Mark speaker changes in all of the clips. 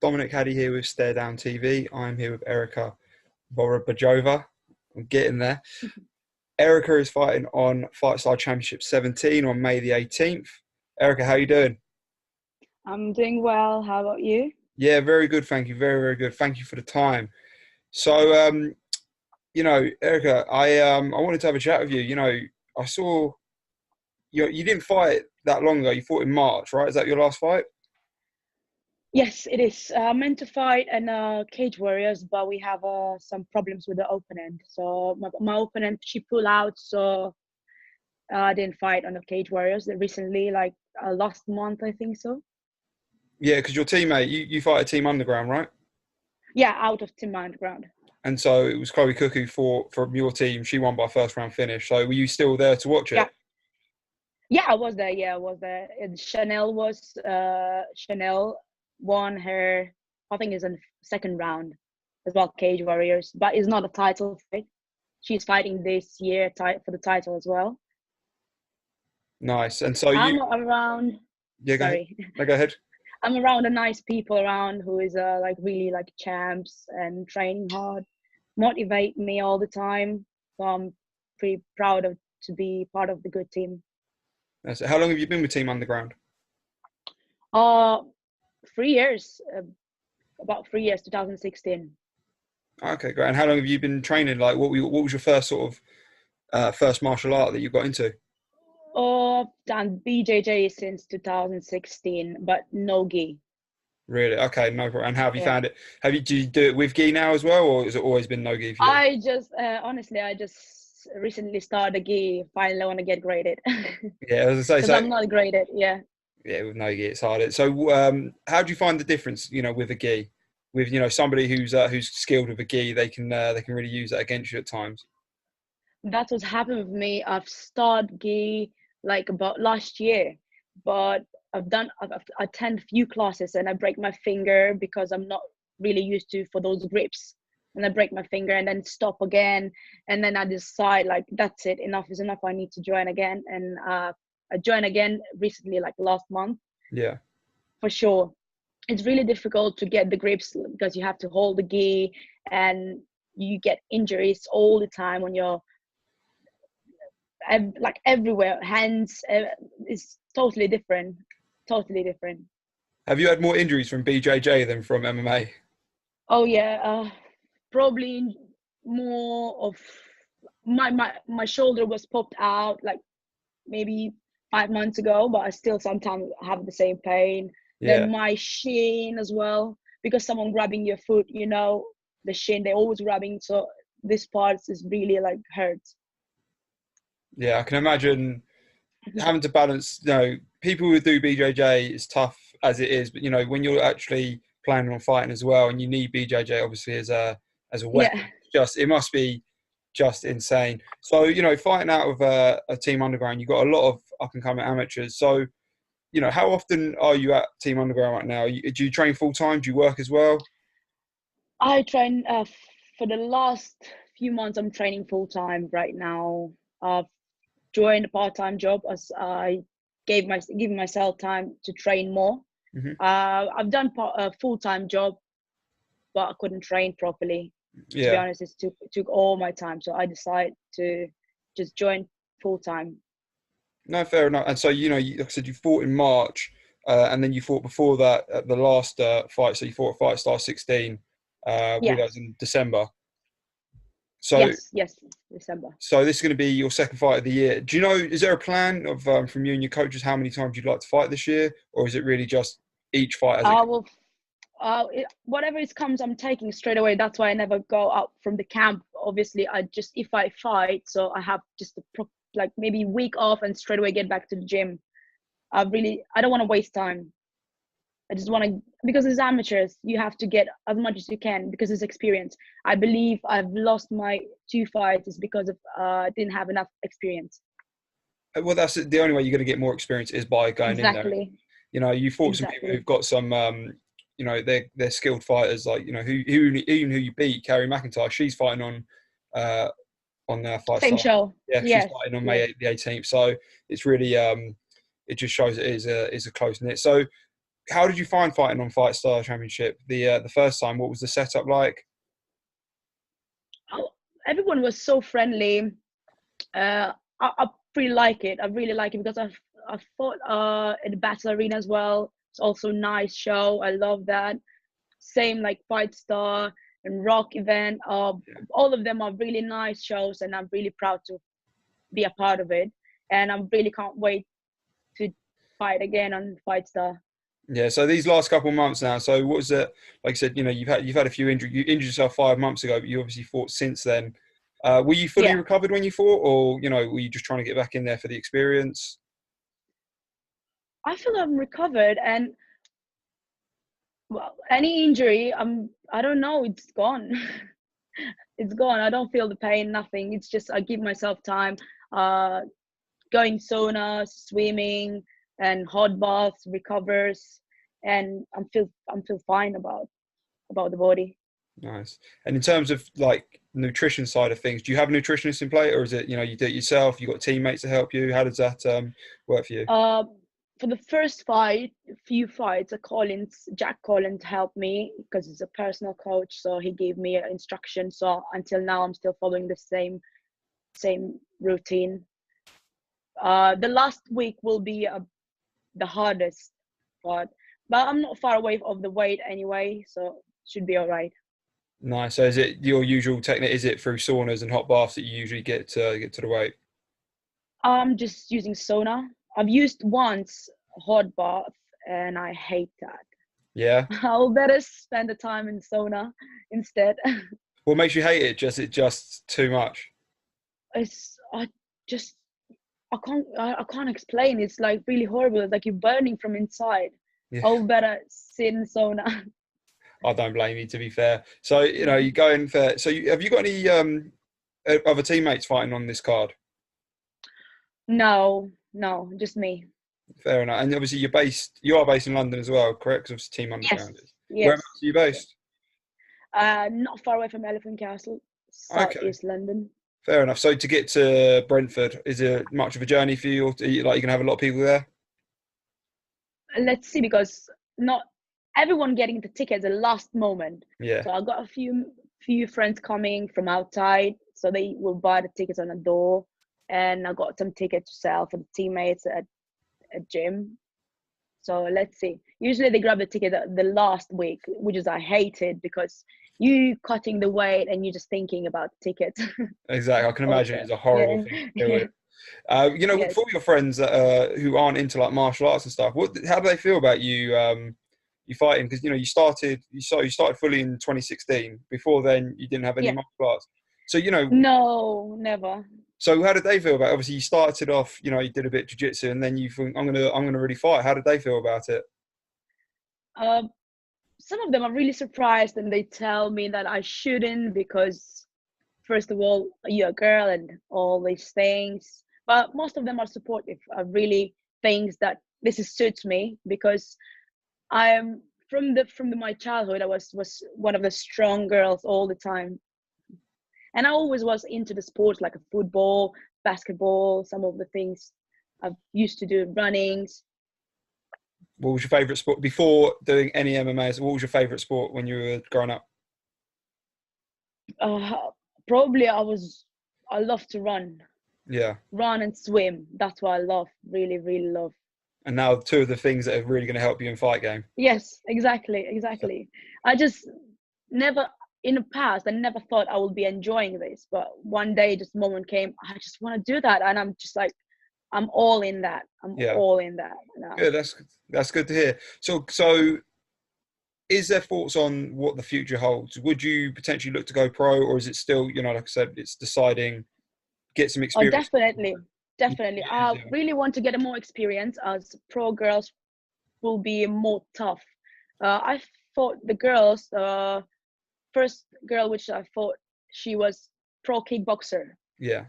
Speaker 1: Dominic Haddy here with Stare Down TV. I'm here with Erika Vorobjova. I'm getting there. Erika is fighting on Fightstar Championship 17 on May the 18th. Erika, how you doing?
Speaker 2: I'm doing well. How about you?
Speaker 1: Yeah, very good. Thank you. Very, very good. Thank you for the time. So, Erika, I wanted to have a chat with you. I saw you didn't fight that long ago. You fought in March, right? Is that your last fight?
Speaker 2: Yes, it is. Meant to fight in Cage Warriors, but we have some problems with the opponent. So my opponent, she pulled out, so I didn't fight on the Cage Warriors recently, like last month, I think so.
Speaker 1: Yeah, because your teammate, you fight a Team Underground, right?
Speaker 2: Yeah, out of Team Underground.
Speaker 1: And so it was Chloe Cook who fought from your team. She won by first round finish. So were you still there to watch
Speaker 2: Yeah,
Speaker 1: it?
Speaker 2: yeah, I was there. Yeah, I was there. And Chanel won her, I think, is in the second round as well, Cage Warriors, but it's not a title fight. She's fighting this year for the title as well.
Speaker 1: Nice. And so
Speaker 2: I'm around.
Speaker 1: yeah, go ahead.
Speaker 2: Sorry,
Speaker 1: No, go ahead.
Speaker 2: I'm around the nice people around who is like really like champs and training hard, motivate me all the time. So I'm pretty proud of to be part of the good team.
Speaker 1: That's it. How long have you been with Team Underground?
Speaker 2: Uh, 3 years, about 3 years, 2016.
Speaker 1: Okay, great. And how long have you been training? Like, what was your first sort of first martial art that you got into?
Speaker 2: I've done BJJ since 2016, but no gi.
Speaker 1: Really? Okay, no problem. And how have you
Speaker 2: Yeah.
Speaker 1: found it? Do you do it with gi now as well, or has it always been no gi for you?
Speaker 2: I just honestly, I just recently started gi. Finally, want to get graded
Speaker 1: Yeah, as I say,
Speaker 2: because I'm not graded. Yeah.
Speaker 1: yeah, with no gi, it's harder. So, how do you find the difference? With a gi, with somebody who's skilled with a gi, they can really use that against you at times.
Speaker 2: That's what's happened with me. I've started gi like about last year, but I've attend few classes and I break my finger because I'm not really used to for those grips. And I break my finger and then stop again. And then I decide like that's it, enough is enough. I need to join again. And I joined again recently, like last month,
Speaker 1: Yeah.
Speaker 2: for sure. It's really difficult to get the grips because you have to hold the gi and you get injuries all the time when you're like everywhere, hands, is totally different.
Speaker 1: Have you had more injuries from BJJ than from MMA?
Speaker 2: Oh yeah, probably more of my shoulder was popped out like maybe 5 months ago, but I still sometimes have the same pain.
Speaker 1: Yeah.
Speaker 2: Then my shin as well, because someone grabbing your foot, the shin, they're always grabbing, so this part is really like hurts.
Speaker 1: Yeah, I can imagine having to balance. People who do BJJ is tough as it is, but when you're actually planning on fighting as well, and you need BJJ obviously as a weapon,
Speaker 2: Yeah.
Speaker 1: it must be just insane. So fighting out of a Team Underground, you've got a lot of up and coming amateurs. So how often are you at Team Underground right now? Do you train full time? Do you work as well?
Speaker 2: I train for the last few months. I'm training full time right now. I've joined a part time job as I giving myself time to train more.
Speaker 1: Hmm.
Speaker 2: I've done a full time job, but I couldn't train properly. To be
Speaker 1: Yeah.
Speaker 2: honest, it took all my time, so I decided to just join full time.
Speaker 1: No, fair enough. And so, like I said, you fought in March, and then you fought before that at the last fight. So you fought at Fightstar 16 with
Speaker 2: Yeah.
Speaker 1: us in December. So,
Speaker 2: Yes, December.
Speaker 1: so this is going to be your second fight of the year. Do you know? Is there a plan of from you and your coaches how many times you'd like to fight this year, or is it really just each fight as it
Speaker 2: I
Speaker 1: comes?
Speaker 2: will whatever it comes, I'm taking straight away. That's why I never go out from the camp. Obviously, I just, if I fight, so I have just like maybe week off and straight away get back to the gym. I don't want to waste time. I just want to, because as amateurs, you have to get as much as you can because it's experience. I believe I've lost my 2 fights is because of didn't have enough experience.
Speaker 1: Well, that's the only way you're going to get more experience is by going in there.
Speaker 2: Exactly.
Speaker 1: You fought some people who've
Speaker 2: Exactly.
Speaker 1: got some, they're skilled fighters. Like even who you beat, Carrie McIntyre. She's fighting on Fight
Speaker 2: Same
Speaker 1: Star.
Speaker 2: show.
Speaker 1: Yeah, she's
Speaker 2: Yes.
Speaker 1: fighting on
Speaker 2: Yes.
Speaker 1: May the 18th. So it's really it just shows it is a close knit. So how did you find fighting on Fightstar Championship the first time? What was the setup like?
Speaker 2: Oh, everyone was so friendly. I really like it. I really like it because I fought in the battle arena as well. It's also a nice show. I love that. Same like Fight Star and Rock event. All of them are really nice shows, and I'm really proud to be a part of it. And I really can't wait to fight again on Fight Star.
Speaker 1: Yeah, so these last couple of months now. So what was it? Like I said, you've had a few injuries. You injured yourself 5 months ago, but you obviously fought since then. Were you fully
Speaker 2: Yeah,
Speaker 1: recovered when you fought, or were you just trying to get back in there for the experience?
Speaker 2: I feel I'm recovered, and well, any injury, I don't know, it's gone. It's gone. I don't feel the pain, nothing. It's just I give myself time. Uh, Going sauna, swimming, and hot baths recovers, and I'm feel fine about the body.
Speaker 1: Nice. And in terms of like nutrition side of things, do you have a nutritionist in play, or is it you do it yourself? You got teammates to help you? How does that work for you?
Speaker 2: Uh, for the first few fights, Jack Collins helped me because he's a personal coach, so he gave me instruction. So until now, I'm still following the same routine. The last week will be the hardest part, but I'm not far away of the weight anyway, so should be all right.
Speaker 1: Nice. So is it your usual technique? Is it through saunas and hot baths that you usually get to the weight?
Speaker 2: I'm just using sauna. I've used once hot bath, and I hate that.
Speaker 1: Yeah.
Speaker 2: I'll better spend the time in sauna instead.
Speaker 1: What makes you hate it? Just too much.
Speaker 2: It's I just I can't explain. It's like really horrible. It's like you're burning from inside.
Speaker 1: Yeah.
Speaker 2: I'll better sit in sauna.
Speaker 1: I don't blame you, to be fair. So you go in for. So have you got any other teammates fighting on this card?
Speaker 2: No, no, just me.
Speaker 1: Fair enough. And obviously you are based in London as well, correct? 'Cause obviously Team
Speaker 2: Yes,
Speaker 1: Underground is. Whereabouts
Speaker 2: yes,
Speaker 1: are you
Speaker 2: yes.
Speaker 1: based?
Speaker 2: Not far away from Elephant Castle,
Speaker 1: Okay,
Speaker 2: Southeast London.
Speaker 1: fair enough. So to get to Brentford, is it much of a journey for you? Or like you can have a lot of people there?
Speaker 2: Let's see, because not everyone getting the tickets at the last moment.
Speaker 1: Yeah.
Speaker 2: So I got a few friends coming from outside, so they will buy the tickets on the door, and I got some tickets to sell for the teammates at gym. So let's see. Usually they grab the ticket the last week, which is I hate it because you cutting the weight and you're just thinking about the tickets.
Speaker 1: Exactly. I can imagine
Speaker 2: Also,
Speaker 1: it's a horrible
Speaker 2: yeah,
Speaker 1: thing to deal
Speaker 2: yeah,
Speaker 1: with.
Speaker 2: yes.
Speaker 1: For your friends who aren't into like martial arts and stuff, how do they feel about you fighting? Because you started fully in 2016. Before then, you didn't have any
Speaker 2: Yeah.
Speaker 1: martial arts. So
Speaker 2: No, never.
Speaker 1: so how did they feel about it? Obviously, you started off, you did a bit of jiu-jitsu, and then you think I'm gonna really fight. How did they feel about it?
Speaker 2: Uh, some of them are really surprised, and they tell me that I shouldn't because, first of all, you're a girl and all these things. But most of them are supportive. I really think that this is suits me because I'm from my childhood. I was one of the strong girls all the time, and I always was into the sports like a football, basketball, some of the things I used to do, runnings.
Speaker 1: What was your favorite sport before doing any MMA? What was your favorite sport when you were growing up?
Speaker 2: Uh, Probably I love to
Speaker 1: Yeah.
Speaker 2: run and swim. That's what I love, really, really love.
Speaker 1: And now two of the things that are really going to help you in fight game.
Speaker 2: Yes, exactly, exactly. I just never, in the past, I never thought I would be enjoying this, but one day this moment came. I just want to do that, and I'm just like, I'm all in that. I'm
Speaker 1: Yeah.
Speaker 2: all in that now.
Speaker 1: Good. That's good to hear. So is there thoughts on what the future holds? Would you potentially look to go pro, or is it still, like I said, it's deciding, get some
Speaker 2: Oh,
Speaker 1: experience?
Speaker 2: definitely, definitely.
Speaker 1: It is,
Speaker 2: I
Speaker 1: yeah.
Speaker 2: really want to get more experience as pro girls will be more tough. I fought the girls. First girl which I fought, she was pro kickboxer,
Speaker 1: Yeah.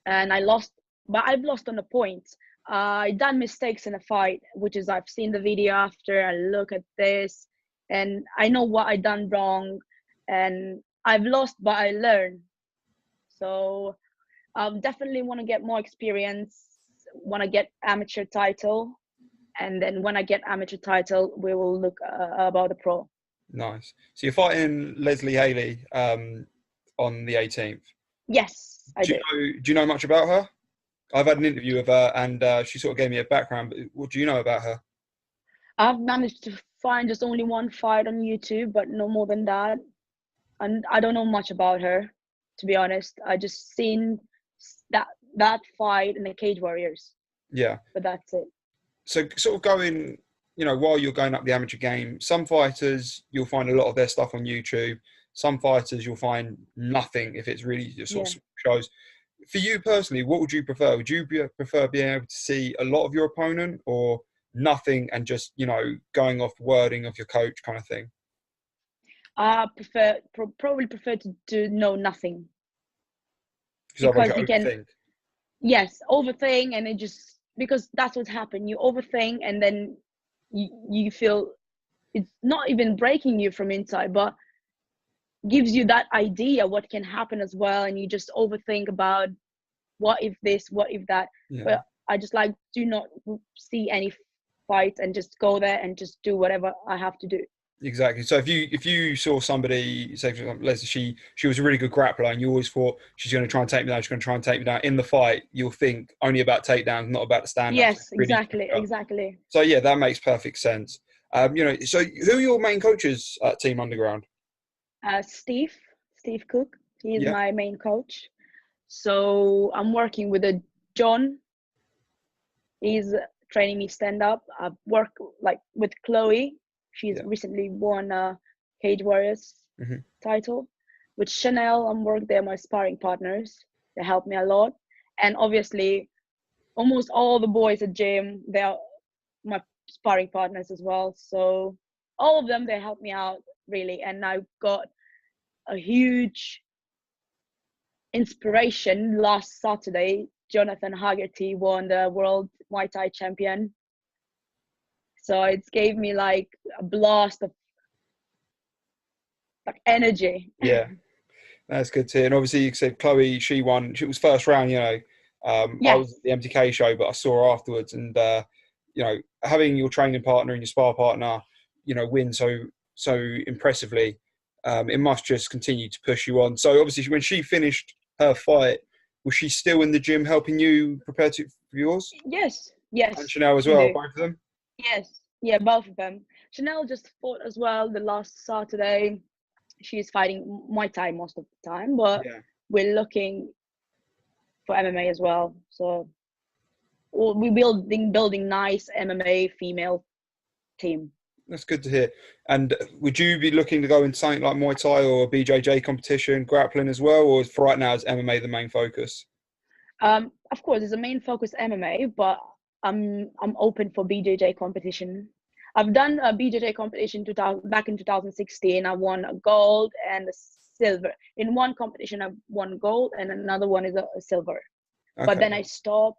Speaker 2: and I lost. But I've lost on the points. I done mistakes in a fight, which is I've seen the video after. I look at this, and I know what I done wrong, and I've lost, but I learn. So I definitely want to get more experience. Want to get amateur title, And then when I get amateur title, we will look about the pro.
Speaker 1: Nice. So you're fighting Leslie Haley on the 18th.
Speaker 2: Yes, I do.
Speaker 1: Do you know much about her? I've had an interview with her, and she sort of gave me a background. But what do you know about her?
Speaker 2: I've managed to find just only one fight on YouTube, but no more than that. And I don't know much about her, to be honest. I just seen that fight in the Cage Warriors.
Speaker 1: Yeah.
Speaker 2: But that's it.
Speaker 1: So sort of going, while you're going up the amateur game, some fighters, you'll find a lot of their stuff on YouTube. Some fighters, you'll find nothing if it's really just sort of shows. For you personally, what would you prefer? Would you prefer being able to see a lot of your opponent, or nothing and just, going off wording of your coach kind of thing?
Speaker 2: I probably prefer to know nothing.
Speaker 1: Because you can,
Speaker 2: yes, overthink, and it just, because that's what's happened. You overthink, and then you feel it's not even breaking you from inside, but gives you that idea what can happen as well, and you just overthink about what if this, what if that.
Speaker 1: Yeah.
Speaker 2: But I just do not see any fights and just go there and just do whatever I have to do.
Speaker 1: Exactly. So if you saw somebody, say for example, Leslie, she was a really good grappler, and you always thought she's going to try and take me down, she's going to try and take me down. In the fight, you'll think only about takedowns, not about the stand-ups.
Speaker 2: Yes, exactly.
Speaker 1: So yeah, that makes perfect sense. So who are your main coaches at Team Underground?
Speaker 2: Steve Cook. He is my main coach. So I'm working with John. He's training me stand-up. I work with Chloe. She's recently won a Cage Warriors title. With Chanel, they're my sparring partners. They help me a lot. And obviously, almost all the boys at gym, they are my sparring partners as well. So all of them, they help me out, really. And I've got a huge inspiration. Last Saturday, Jonathan Haggerty won the World Muay Thai champion. So it gave me a blast of energy.
Speaker 1: Yeah, that's good to hear. And obviously, you said Chloe, she won. She was first round. I was at the MTK show, but I saw her afterwards. And having your training partner and your spar partner, win so impressively, it must just continue to push you on. So obviously, when she finished her fight, was she still in the gym helping you prepare for yours?
Speaker 2: Yes.
Speaker 1: And Chanel as well, both of them?
Speaker 2: Yes, yeah, both of them. Chanel just fought as well the last Saturday. She's fighting Muay Thai most of the time, but we're looking for MMA as well. So we're building nice MMA female team.
Speaker 1: That's good to hear. And would you be looking to go into something like Muay Thai or BJJ competition, grappling as well, or for right now is MMA the main focus?
Speaker 2: Of course, it's a main focus MMA, but I'm open for BJJ competition. I've done a BJJ competition back in 2016. I won a gold and a silver. In one competition, I won gold, and another one is a silver. Okay. But then I stopped.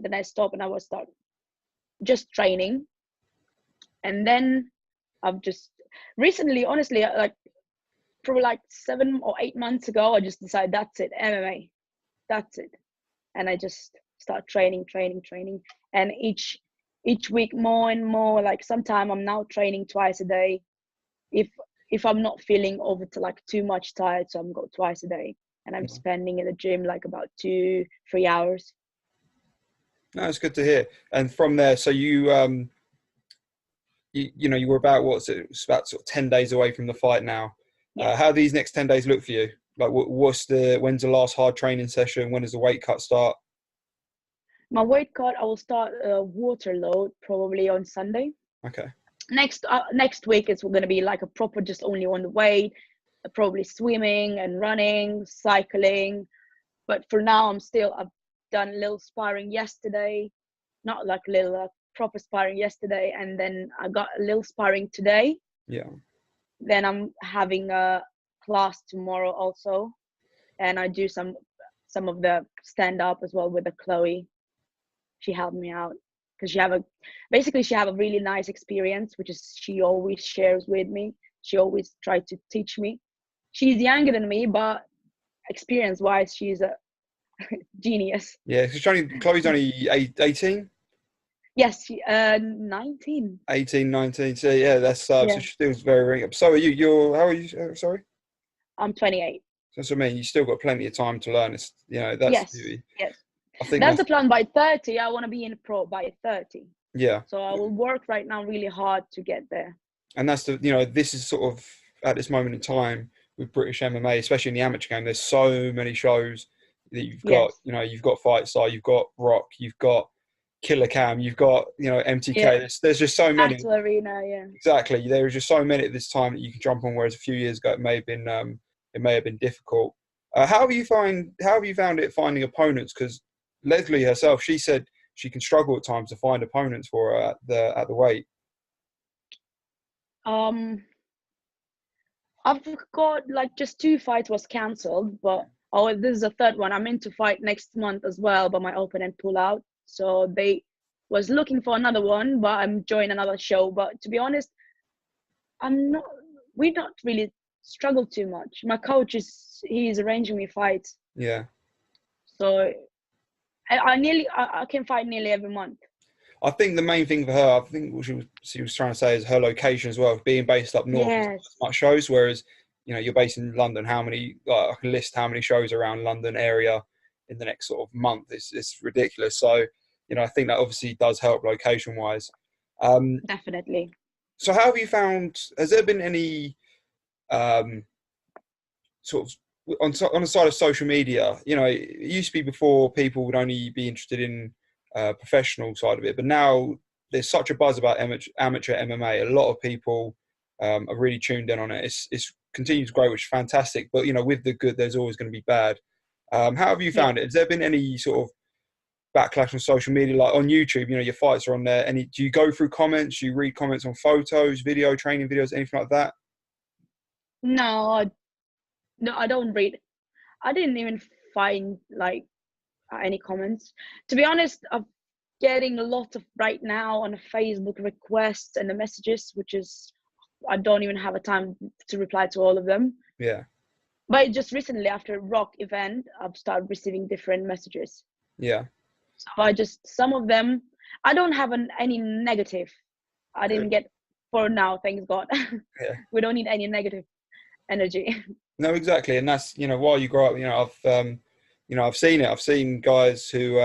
Speaker 2: And I was just training. And then I've just recently, honestly, probably 7 or 8 months ago, I just decided that's it, MMA, that's it. And I just start training. And each week more and more, sometime I'm now training twice a day. If I'm not feeling over to too much tired, so I'm go twice a day. And I'm spending in the gym about 2-3 hours.
Speaker 1: No, it's good to hear. And from there, so you were about it's about sort of 10 days away from the fight now. Yeah. How do these next 10 days look for you? When's the last hard training session? When does the weight cut start?
Speaker 2: My weight cut, I will start water load probably on Sunday.
Speaker 1: Okay.
Speaker 2: Next week it's going to be a proper just only on the weight, probably swimming and running, cycling. But for now, I've done a little sparring yesterday, not proper sparring yesterday, and then I got a little sparring today.
Speaker 1: Yeah.
Speaker 2: Then I'm having a class tomorrow also, and I do some of the stand up as well with the Chloe. She helped me out because she have a really nice experience, which is she always shares with me. She always tried to teach me. She's younger than me, but experience wise, she's a genius.
Speaker 1: Yeah, Chloe's only 18.
Speaker 2: Yes, 19.
Speaker 1: 18, 19. So yeah, that's so
Speaker 2: Yeah,
Speaker 1: she still very young. So are you? You're how are you? Sorry.
Speaker 2: I'm 28.
Speaker 1: That's what I mean. You still got plenty of time to learn. It's that's
Speaker 2: Yes,
Speaker 1: beauty.
Speaker 2: yes.
Speaker 1: I think
Speaker 2: That's
Speaker 1: that's
Speaker 2: the plan. By 30, I want to be in pro by 30.
Speaker 1: yeah,
Speaker 2: So I will work right now really hard to get there.
Speaker 1: and that's the this is sort of at this moment in time with British MMA, especially in the amateur game. There's so many shows that you've got.
Speaker 2: Yes.
Speaker 1: You've got Fightstar, you've got Rock, you've got Killer Cam, you've got
Speaker 2: Yeah.
Speaker 1: MTK. There's just so many.
Speaker 2: Battle Arena, yeah.
Speaker 1: Exactly. There is just so many at this time that you can jump on. Whereas a few years ago, it may have been difficult. How have you found it finding opponents? Because Leslie herself, she said she can struggle at times to find opponents for her at the weight.
Speaker 2: Um, I've got like just 2 fights was cancelled, but this is a third one. I'm meant to fight next month as well, but my opponent pulled out. So they was looking for another one, but I'm joining another show. But to be honest, I'm not. We don't really struggle too much. My coach he's arranging me fights,
Speaker 1: Yeah.
Speaker 2: so I can fight nearly every month.
Speaker 1: I think the main thing for her, I think what she was trying to say is her location as well. Being based up north, there's not
Speaker 2: Yes,
Speaker 1: as much shows, whereas you're based in London. How many? Like, I can list how many shows around London area in the next sort of month. It's ridiculous. So I think that obviously does help location wise.
Speaker 2: definitely.
Speaker 1: So how have you found? Has there been any um, sort of on the side of social media? It used to be before people would only be interested in professional side of it, but now there's such a buzz about amateur MMA. A lot of people are really tuned in on it. It's continues to grow, which is fantastic. But with the good, there's always going to be bad. How have you
Speaker 2: Yeah.
Speaker 1: found it? Has there been any sort of backlash on social media, like on YouTube? Your fights are on there. Do you go through comments? Do you read comments on photos, video, training videos, anything like that?
Speaker 2: No, no, I don't read. I didn't even find like any comments. To be honest, I'm getting a lot of right now on Facebook requests and the messages, which is I don't even have a time to reply to all of them.
Speaker 1: Yeah,
Speaker 2: But just recently, after Rock event, I've started receiving different messages.
Speaker 1: yeah,
Speaker 2: So some of them, I don't have any negative. I
Speaker 1: good.
Speaker 2: didn't get for now, thanks God.
Speaker 1: Yeah.
Speaker 2: We don't need any negative energy.
Speaker 1: No, exactly, and that's while you grow up, I've seen it. I've seen guys who,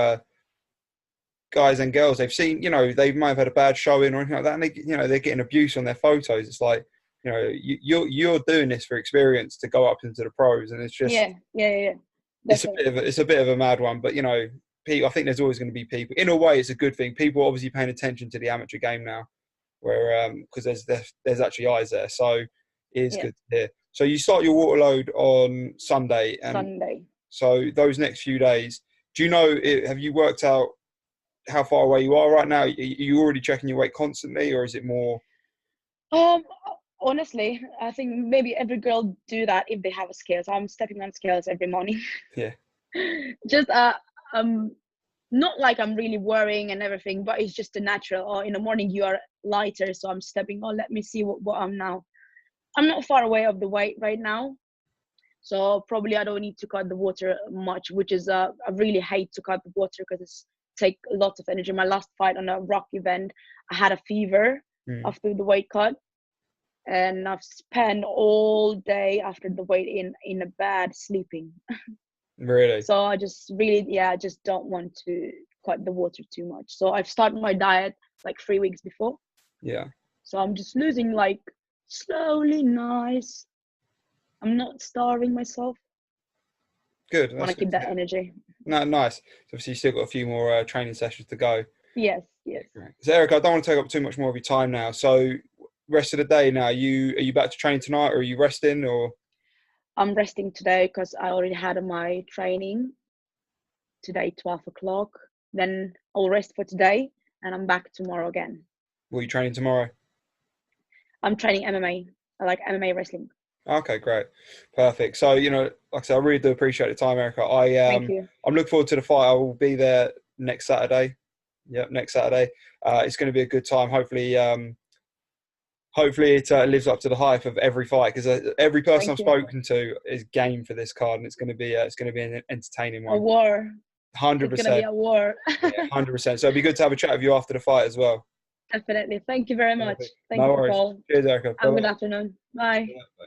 Speaker 1: guys and girls, they've seen, they might have had a bad showing or anything like that, and they're getting abuse on their photos. It's like, you're doing this for experience to go up into the pros, and it's just,
Speaker 2: Yeah. Definitely.
Speaker 1: it's a bit of a mad one, but people, I think there's always going to be people. In a way, it's a good thing. People are obviously paying attention to the amateur game now, where because there's actually eyes there, so it is
Speaker 2: Yeah.
Speaker 1: good to hear. So you start your water load on Sunday, and
Speaker 2: Sunday.
Speaker 1: so those next few days, do you know? Have you worked out how far away you are right now? Are you already checking your weight constantly, or is it more?
Speaker 2: Um, Honestly, I think maybe every girl do that if they have a scales. I'm stepping on scales every morning.
Speaker 1: Yeah,
Speaker 2: Just not like I'm really worrying and everything, but it's just a natural. Or in the morning you are lighter, so I'm stepping. Oh, let me see what I'm now. I'm not far away of the weight right now, so probably I don't need to cut the water much, which is I really hate to cut the water because it's take a lot of energy. My last fight on a Rock event, I had a fever after the weight cut, and I've spent all day after the weight in a bed sleeping.
Speaker 1: really.
Speaker 2: So I just really, I just don't want to cut the water too much. So I've started my diet like 3 weeks before.
Speaker 1: Yeah,
Speaker 2: So I'm just losing like slowly, nice. I'm not starving myself.
Speaker 1: good.
Speaker 2: I want
Speaker 1: That's
Speaker 2: to keep
Speaker 1: good to
Speaker 2: that
Speaker 1: hear.
Speaker 2: energy.
Speaker 1: No, nice. So obviously, you still got a few more training sessions to go.
Speaker 2: Yes.
Speaker 1: So Eric, I don't want to take up too much more of your time now. So rest of the day now, are you back to train tonight, or are you resting, or?
Speaker 2: I'm resting today because I already had my training today, 12 o'clock. Then I'll rest for today and I'm back tomorrow again.
Speaker 1: Will you training tomorrow?
Speaker 2: I'm training MMA. I like MMA wrestling.
Speaker 1: Okay, great, perfect. So like I said, I really do appreciate the time, Erica.
Speaker 2: Thank you.
Speaker 1: I'm looking forward to the fight. I will be there next Saturday. Yep, next Saturday. It's going to be a good time. Hopefully it lives up to the hype of every fight, because every person I've
Speaker 2: Thank you.
Speaker 1: spoken to is game for this card, and it's going to be an entertaining
Speaker 2: A
Speaker 1: one.
Speaker 2: war.
Speaker 1: 100%.
Speaker 2: It's gonna be a war.
Speaker 1: Yeah, 100%. So it'd be good to have a chat with you after the fight as well.
Speaker 2: Definitely. Thank you very much.
Speaker 1: Perfect.
Speaker 2: Thank
Speaker 1: No
Speaker 2: you for
Speaker 1: worries.
Speaker 2: calling.
Speaker 1: Cheers, Erica.
Speaker 2: Have a good
Speaker 1: Bye-bye.
Speaker 2: afternoon. Bye.
Speaker 1: Bye.